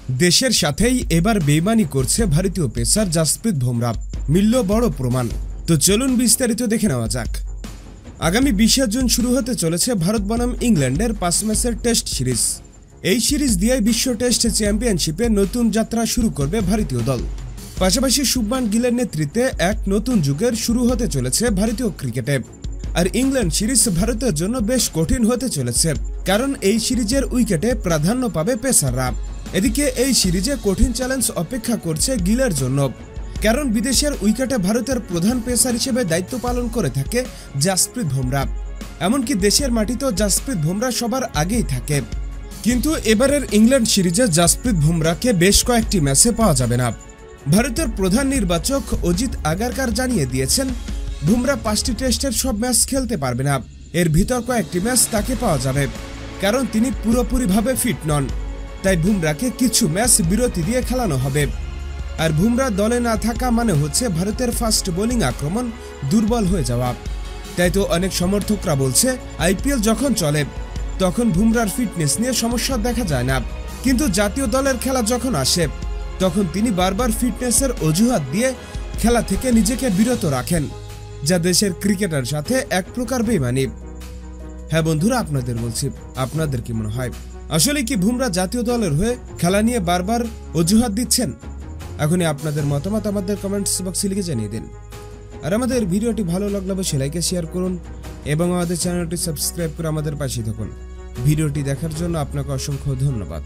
দেশের সাথেই এবার বেইমানি করছে ভারতীয় পেসার জাসপ্রীত বুমরাহ, মিলল বড় প্রমাণ। তো চলুন বিস্তারিত দেখে নেওয়া যাক। আগামী 20 জুন শুরু হতে চলেছে ভারত বনাম ইংল্যান্ডের 5 ম্যাচের টেস্ট সিরিজ। এই সিরিজ দিয়ে বিশ্ব টেস্ট চ্যাম্পিয়নশিপে নতুন যাত্রা শুরু করবে ভারতীয় দল। পাশাপাশি শুভমান গিলের নেতৃত্বে এক নতুন যুগের শুরু হতে চলেছে ভারতীয় ক্রিকেটে। আর ইংল্যান্ড সিরিজ ভারতের জন্য বেশ কঠিন হতে চলেছে, কারণ এই সিরিজের উইকেটে প্রাধান্য পাবে পেসাররা। এদিকে এই সিরিজে কঠিন চ্যালেঞ্জ অপেক্ষা করছে গিলের জন্য, কারণ বিদেশের উইকেটে ভারতের প্রধান পেসার হিসেবে দায়িত্ব পালন করে থাকে জাসপ্রীত বুমরাহ। এমনকি দেশের মাটিতেও জাসপ্রীত বুমরাহ সবার আগেই থাকে। কিন্তু এবারের ইংল্যান্ড সিরিজে জাসপ্রীত বুমরাহকে বেশ কয়েকটি ম্যাচে পাওয়া যাবে না। ভারতের প্রধান নির্বাচক অজিত আগারকার জানিয়ে দিয়েছেন, বুমরাহ 5টি টেস্টের সব ম্যাচ খেলতে পারবে না। এর ভিতর কয়েকটি ম্যাচ তাকে পাওয়া যাবে, কারণ তিনি পুরোপুরিভাবে ফিট নন। তাই বুমরাহকে কিছু ম্যাচ বিরতি দিয়ে খেলানো হবে। আর বুমরাহ দলে না থাকা মানে হচ্ছে ভারতের ফাস্ট বোলিং আক্রমণ দুর্বল হয়ে যাওয়া। তাই তো অনেক সমর্থকরা বলছে, আইপিএল যখন চলে তখন বুমরাহর ফিটনেস নিয়ে সমস্যা দেখা যায় না, কিন্তু জাতীয় দলের খেলা যখন আসে তখন তিনি বারবার ফিটনেসের অজুহাত দিয়ে খেলা থেকে নিজেকে বিরত রাখেন, যা দেশের ক্রিকেটের সাথে এক প্রকার বেইমানি। হ্যাঁ বন্ধুরা, আপনাদের বলছি, আপনাদের কি মনে হয়, আসলে কি বুমরাহ জাতীয় দলের হয়ে খেলা নিয়ে বারবার অজুহাত দিচ্ছেন? এখনই আপনাদের মতামত আমাদের কমেন্টস বক্সে লিখে জানিয়ে দিন। আর আমাদের ভিডিওটি ভালো লাগলে অবশ্যই লাইক শেয়ার করুন এবং আমাদের চ্যানেলটি সাবস্ক্রাইব করে আমাদের পাশে থাকুন। ভিডিওটি দেখার জন্য আপনাকে অসংখ্য ধন্যবাদ।